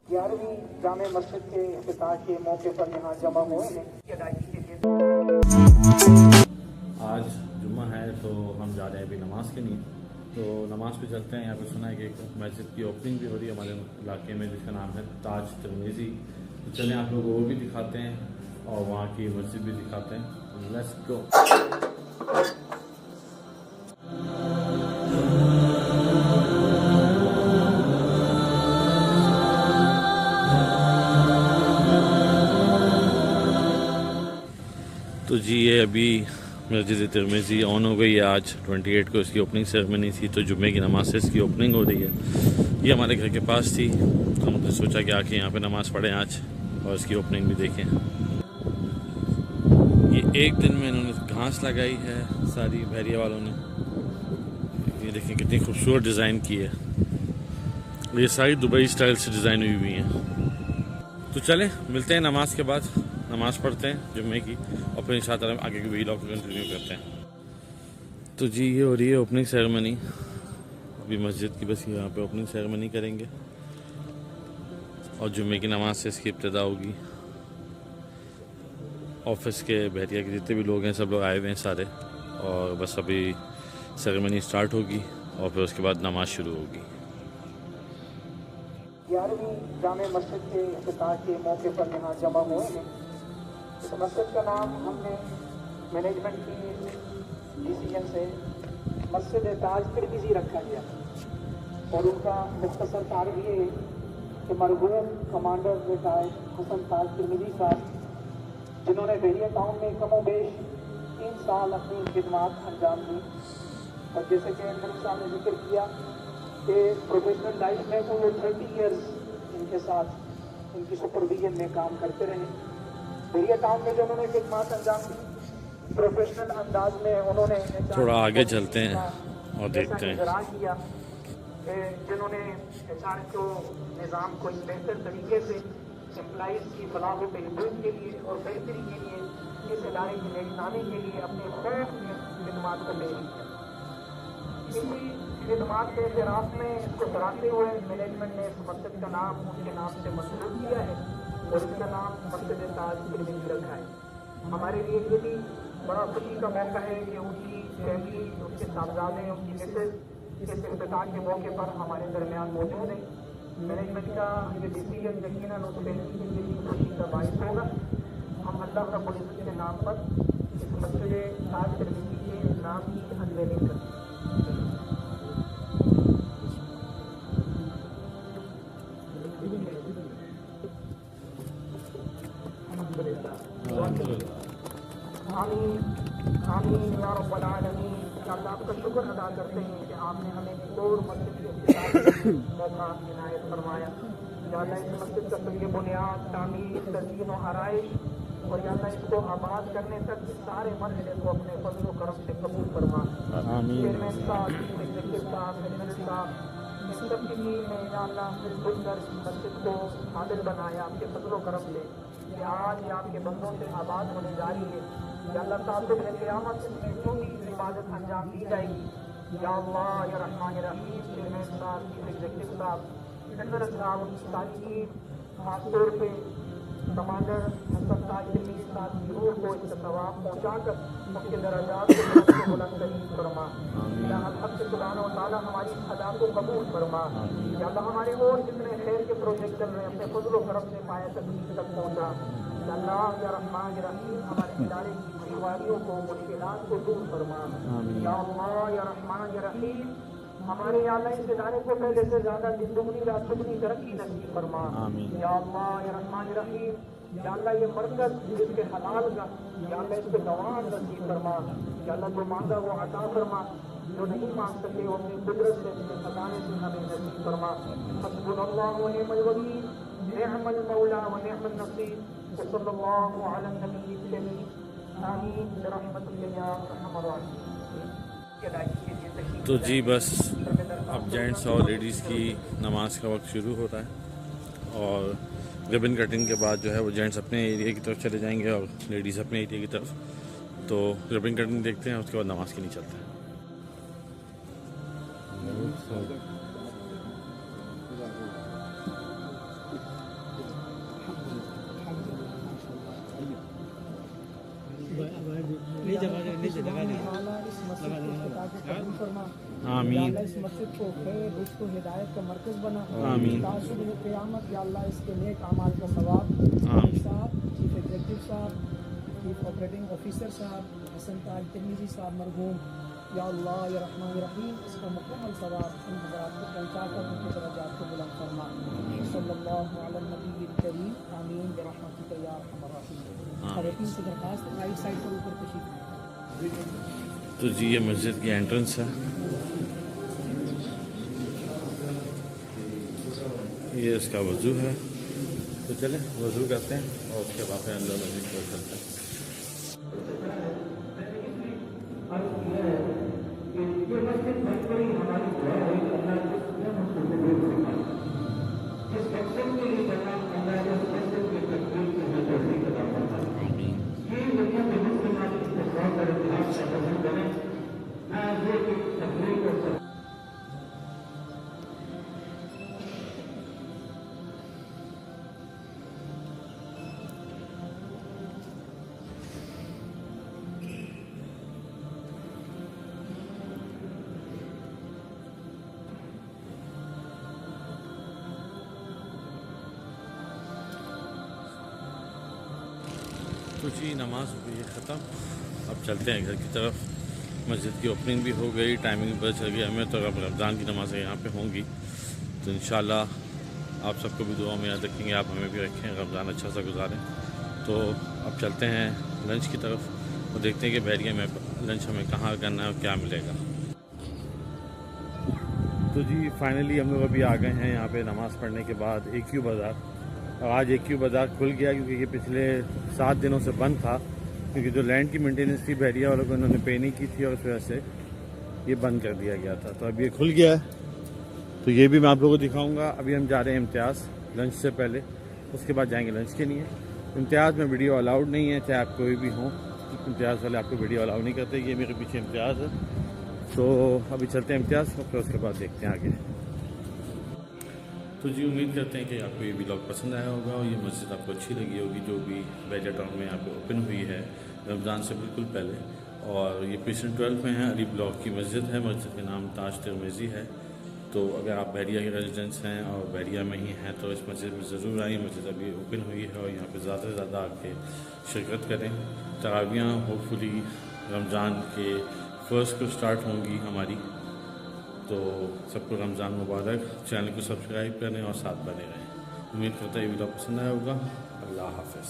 11वीं जामे मस्जिद के इफ्तिताह के मौके पर यहाँ जमा हुए हैं की अदायगी के लिए। आज जुम्मा है तो हम जा रहे हैं अभी नमाज के लिए, तो नमाज पे चलते हैं। यहाँ पे सुना है कि एक मस्जिद की ओपनिंग भी हो रही है हमारे इलाके में, जिसका नाम है ताज तिरमिज़ी। तो चलें आप लोगों को वो भी दिखाते हैं और वहाँ की मस्जिद भी दिखाते हैं। Let's go. तो जी ये अभी मस्जिद तिरमिज़ी ऑन हो गई है। आज 28 को इसकी ओपनिंग सेरेमनी थी, तो जुम्मे की नमाज से इसकी ओपनिंग हो रही है। ये हमारे घर के पास थी, हमने सोचा कि आके यहाँ पे नमाज़ पढ़ें आज और इसकी ओपनिंग भी देखें। ये एक दिन में इन्होंने घास लगाई है सारी बहरिया वालों ने। ये देखें कितनी खूबसूरत डिज़ाइन की है। ये सारी दुबई स्टाइल से डिज़ाइन हुई हुई हैं। तो चलें मिलते हैं नमाज के बाद, नमाज पढ़ते हैं जुम्मे की और फिर इंशाअल्लाह आगे के व्लॉग को कंटिन्यू करते हैं। तो जी ये हो रही है ओपनिंग सेरेमनी अभी मस्जिद की, बस यहाँ पे ओपनिंग सेरेमनी करेंगे और जुम्मे की नमाज से इसकी इब्तिदा होगी। ऑफिस के बहरिया के जितने भी लोग हैं सब लोग आए हुए हैं सारे, और बस अभी सेरेमनी स्टार्ट होगी और फिर उसके बाद नमाज शुरू होगी। 11वीं जामे मस्जिद के इफ्तिताह के मौके पर यहाँ जमा हुए हैं। इस मस्जिद का नाम हमने मैनेजमेंट की डिसीजन से मस्जिद ताज तिरमिज़ी रखा गया, और उनका मुख्तसर तारीख ये है कि मरहूम कमांडर रिटायर्ड हसन ताज तिरमिज़ी साहब, जिन्होंने बहरिया टाउन में कमो बेश 3 साल अपनी खिदमात अंजाम दी, और जैसे कि मेरे साहब ने जिक्र किया कि प्रोफेशनल लाइफ में तो वो 30 ईयर्स इनके साथ इनकी सुपरविजन में काम करते रहे। बहरिया टाउन में जो उन्होंने खिदमात अंजाम दी, प्रोफेशनल अंदाज में उन्होंने थोड़ा आगे चलते हैं और देखते हैं किया कि जिन्होंने HR को निज़ाम को एक बेहतर तरीके से एम्प्लॉइज़ की फलाह व बहबूद के लिए और बेहतरी के लिए इस इदारे के ले जाने के लिए अपने खूब खिदमात को पेश किया। इसी खिदमात के एतराफ़ में इसको सराहते हुए मैनेजमेंट ने इस मस्जिद का नाम उनके नाम से मंसूब किया है और इसका नाम मस्जिद ताज तिरमिज़ी रखा है। हमारे लिए ये भी बड़ा खुशी का मौका है कि उनकी फैमिली, उनके साहबजादे, उनकी मिसेज इस इफ्तिताह के मौके पर हमारे दरमियान मौजूद हैं। मैनेजमेंट का ये डिसीजन यकीनन उस फैमिली के लिए खुशी का बायस होगा। हम अल्लाह रब्बुल इज़्ज़त के नाम पर इस मस्जिद ताज तिरमिज़ी के नाम की अनवेलिंग करते हैं। आमीन या रब्बल आलमीन। अल्लाह आपका शुक्र अदा करते हैं कि आपने हमें एक और मस्जिद के इफ्तिताह मौका इनायत फरमाया। या अल्लाह इस मस्जिद का सभी बुनियाद, तामीर, तज़यीन और आराइश, और या अल्लाह इसको आबाद करने तक सारे मरहले को अपने फज़ल व करम से कबूल फरमा। चेयरमैन साहब, एग्जीक्यूटिव साहब, प्रेसिडेंट साहब, इन सब की टीम ने या अल्लाह इस सुंदर मस्जिद को काबिल बनाया आपके फज़ल व करम से कि आज ये आपके बंदों से आबाद होने जा रही है। या अल्लाह ताला के क़यामत में जो भी इबादत अंजाम दी जाएगी, या अल्लाह या रहमान या रहीम, चेयरमैन साहब, चीफ एग्जीक्यूटिव साहब, सेक्रेटरी साहब, उनकी सारी टीम, खास तौर पे कमांडर हसन ताज तिरमिज़ी साहब की रूह को इसका सवाब पहुँचाकर उनके दर्जात को बुलंद फरमा। या अल्लाह से सुभान व तआला हमारी अदा को कबूल फरमा। या अल्लाह हमारे और जितने खैर के प्रोजेक्ट चल रहे हैं अपने फज़ल व करम से पाया तक पहुँचा। या अल्लाह या रहमान या रहीम हमारे इदारे की बीमारियों को, मुश्किलात को दूर फरमा। या अल्लाह या रहमान या रहीम हमारे या अल्लाह इस इदारे को पहले से ज़्यादा दुगनी रात दुगनी तरक्की नसीब फरमा। या अल्लाह या रहमान या रहीम या अल्लाह ये मरकज़ जिसके हलाल का, या अल्लाह इसके दवान नसीब फरमा। या अल्लाह जो मांगा वो अता फरमा, जो नहीं मांग सके वो अपनी कुदरत से इसके खजाने से हमें नसीब फरमा। हस्बुनल्लाहु व निअमल वकील, निअमल मौला व निअमन नसीर, सल्लल्लाहु अला नबी करीम, आमीन बिरहमतिक या अरहमर राहिमीन। तो जी बस अब जेंट्स और लेडीज़ की नमाज का वक्त शुरू होता है, और रिबन कटिंग के बाद जो है वो जेंट्स अपने एरिया की तरफ चले जाएंगे और लेडीज़ अपने एरिया की तरफ। तो रिबन कटिंग देखते हैं, उसके बाद नमाज के लिए चलते हैं। اس مسجد کو افتتاح کو قبول فرما آمین۔ یا اللہ اس مسجد کو خیر رزق و ہدایت کا مرکز بنا آمین۔ تا صبح قیامت یا اللہ اس کے نیک اعمال کا ثواب آمین۔ صاحب چیف ایگزیکٹو صاحب چیف آپریٹنگ آفیسر صاحب حسن تاج ترمیزی صاحب مرحوم یا اللہ یا رحمان الرحیم اس کا مکمل ثواب ان حضرات کو پہنچا کر ان کے درجات کو بلند فرما صلی اللہ علی النبی الکریم آمین برحمتک یا ارحم الراحمین۔ خواتین سے درخواست رائٹ سائڈ پر اوپر تشریف۔ تو جی یہ مسجد کی انٹرنس ہے، یہ اس کا وضو ہے، تو چلیں وضو کرتے ہیں اور اس کے بعد اندر مسجد کو چلتے ہیں۔ تو جی نماز ہو گئی ہے ختم، اب چلتے ہیں گھر کی طرف۔ مسجد کی اوپننگ بھی ہو گئی، ٹائمنگ بھی پتہ چل گئی ہمیں، تو اب رمضان کی نمازیں یہاں پہ ہوں گی، تو انشاءاللہ آپ سب کو بھی دعا میں یاد رکھیں گے، آپ ہمیں بھی رکھیں، رمضان اچھا سا گزاریں۔ تو اب چلتے ہیں لنچ کی طرف اور دیکھتے ہیں کہ بحریہ میں لنچ ہمیں کہاں کرنا ہے اور کیا ملے گا۔ تو جی فائنلی ہم لوگ ابھی آ گئے ہیں یہاں پہ نماز پڑھنے کے بعد AQ بازار، اور آج AQ بازار کھل گیا کیونکہ یہ پچھلے 7 دنوں سے بند تھا، کیونکہ جو لینڈ کی مینٹیننس تھی بحریہ والوں کو انہوں نے پے نہیں کی تھی اور اس وجہ سے یہ بند کر دیا گیا تھا، تو اب یہ کھل گیا ہے، تو یہ بھی میں آپ لوگوں کو دکھاؤں گا۔ ابھی ہم جا رہے ہیں امتیاز لنچ سے پہلے، اس کے بعد جائیں گے لنچ کے لیے۔ امتیاز میں ویڈیو الاؤڈ نہیں ہے، چاہے آپ کوئی بھی ہوں، امتیاز والے آپ کو ویڈیو الاؤ نہیں کرتے، یہ میرے پیچھے امتیاز ہے۔ تو ابھی چلتے ہیں امتیاز، پھر اس کے بعد دیکھتے ہیں آگے۔ تو جی امید کرتے ہیں کہ آپ کو یہ ولاگ پسند آیا ہوگا اور یہ مسجد آپ کو اچھی لگی ہوگی، جو بھی بحریہ ٹاؤن میں یہاں پہ اوپن ہوئی ہے رمضان سے بالکل پہلے، اور یہ پریسن 12 میں ہے، علی بلاک کی مسجد ہے، مسجد کا نام تاج ترمیزی ہے۔ تو اگر آپ بحریہ کے ریزیڈنس ہیں اور بحریہ میں ہی ہیں تو اس مسجد میں ضرور آئیں، مسجد ابھی اوپن ہوئی ہے اور یہاں پہ زیادہ سے زیادہ آ کے شرکت کریں۔ تراویحاں ہوپ فلی رمضان کے فرسٹ کو سٹارٹ ہوں گی ہماری، تو سب کو رمضان مبارک۔ چینل کو سبسکرائب کریں اور ساتھ بنے رہیں۔ امید کرتا ہے یہ ویڈیو پسند آیا ہوگا۔ اللہ حافظ۔